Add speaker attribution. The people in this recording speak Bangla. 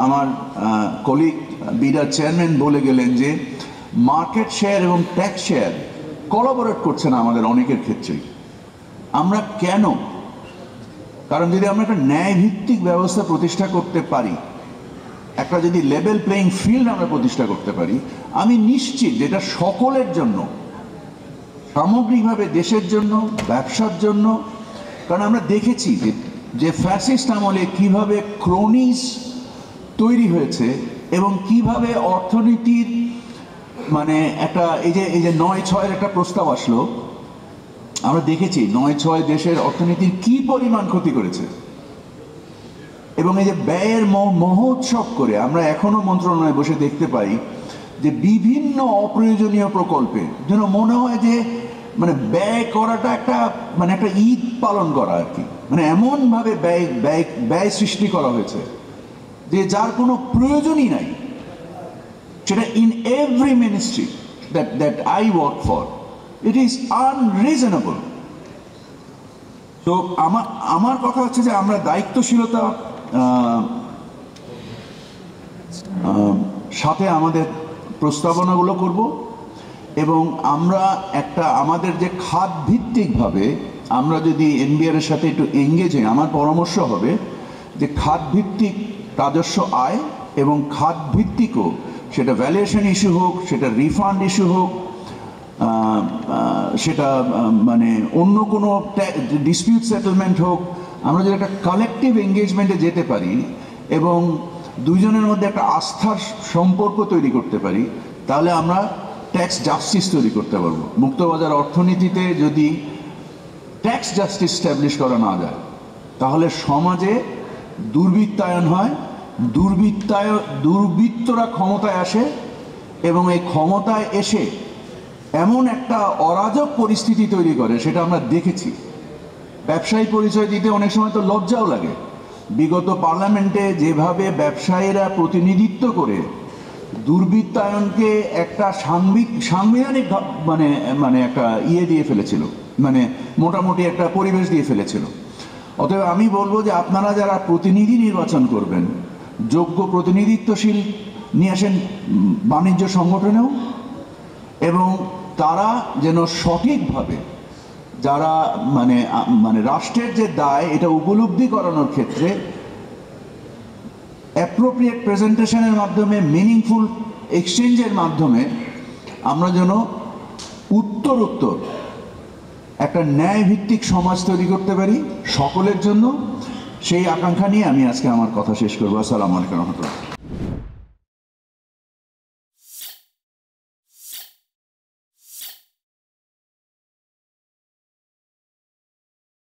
Speaker 1: আমার কলিগ বিডার চেয়ারম্যান বলে গেলেন যে মার্কেট শেয়ার এবং ট্যাক্স শেয়ার কোলাবোরেট করছে না আমাদের অনেকের ক্ষেত্রেই। আমরা কেন? কারণ যদি আমরা একটা ন্যায়ভিত্তিক ব্যবস্থা প্রতিষ্ঠা করতে পারি, একটা যদি লেভেল প্লেইং ফিল্ড আমরা প্রতিষ্ঠা করতে পারি, আমি নিশ্চিত যেটা সকলের জন্য, সামগ্রিকভাবে দেশের জন্য, ব্যবসার জন্য। কারণ আমরা দেখেছি যে ফ্যাসিস্ট আমলে কিভাবে ক্রোনিস তৈরি হয়েছে এবং কিভাবে অর্থনীতির মানে একটা এই যে ৯/৬ একটা প্রস্তাব আসলো, আমরা দেখেছি ৯/৬ দেশের অর্থনীতির কি পরিমাণ ক্ষতি করেছে। এবং এই যে ব্যয়ের মহোৎসব করে আমরা এখনো মন্ত্রণালয়ে বসে দেখতে পাই যে বিভিন্ন অপ্রয়োজনীয় প্রকল্পে যেন মনে হয় যে মানে ব্যয় করাটা একটা মানে একটা ঈদ পালন করা আর কি, মানে এমনভাবে ব্যয় সৃষ্টি করা হয়েছে যে যার কোনো প্রয়োজনই নাই। সেটা in every ministry that I work for, it is unreasonable. তো আমার কথা হচ্ছে যে আমরা দায়িত্বশীলতা সাথে আমাদের প্রস্তাবনাগুলো করব এবং আমরা একটা আমাদের যে খাত ভিত্তিকভাবে আমরা যদি এনবিআর এর সাথে একটু এঙ্গেজ হই, আমার পরামর্শ হবে যে খাত ভিত্তিক রাজস্ব আয় এবং খাত ভিত্তিকও, সেটা ভ্যালুয়েশন ইস্যু হোক, সেটা রিফান্ড ইস্যু হোক, সেটা মানে অন্য কোনো ডিসপিউট সেটেলমেন্ট হোক, আমরা যদি একটা কালেকটিভ এঙ্গেজমেন্টে যেতে পারি এবং দুইজনের মধ্যে একটা আস্থার সম্পর্ক তৈরি করতে পারি, তাহলে আমরা ট্যাক্স জাস্টিস তৈরি করতে পারবো। মুক্তবাজার অর্থনীতিতে যদি ট্যাক্স জাস্টিস স্ট্যাবলিশ করা না যায়, তাহলে সমাজে দুর্বৃত্তায়ন হয়, দুর্বৃত্তরা ক্ষমতায় আসে এবং এই ক্ষমতায় এসে এমন একটা অরাজক পরিস্থিতি তৈরি করে, সেটা আমরা দেখেছি। ব্যবসায়ী পরিচয় দিতে অনেক সময় তো লজ্জাও লাগে। বিগত পার্লামেন্টে যেভাবে ব্যবসায়ীরা প্রতিনিধিত্ব করে দুর্বৃত্তায়নকে একটা সাংবিধানিক মানে মানে একটা দিয়ে ফেলেছিল, মানে মোটামুটি একটা পরিবেশ দিয়ে ফেলেছিল। অতএব আমি বলবো যে আপনারা যারা প্রতিনিধি নির্বাচন করবেন, যোগ্য প্রতিনিধিত্বশীল নিয়ে আসেন বাণিজ্য সংগঠনেও, এবং তারা যেন সঠিকভাবে যারা মানে মানে রাষ্ট্রের যে দায় এটা উপলব্ধি করানোর ক্ষেত্রে অ্যাপ্রোপ্রিয়েট প্রেজেন্টেশনের মাধ্যমে, মিনিংফুল এক্সচেঞ্জের মাধ্যমে আমরা যেন উত্তরোত্তর একটা ন্যায়ভিত্তিক সমাজ তৈরি করতে পারি সকলের জন্য। সেই আকাঙ্ক্ষা নিয়ে আমি আজকে আমার কথা শেষ করবো। আসসালামু আলাইকুম রহমতুল্লাহ।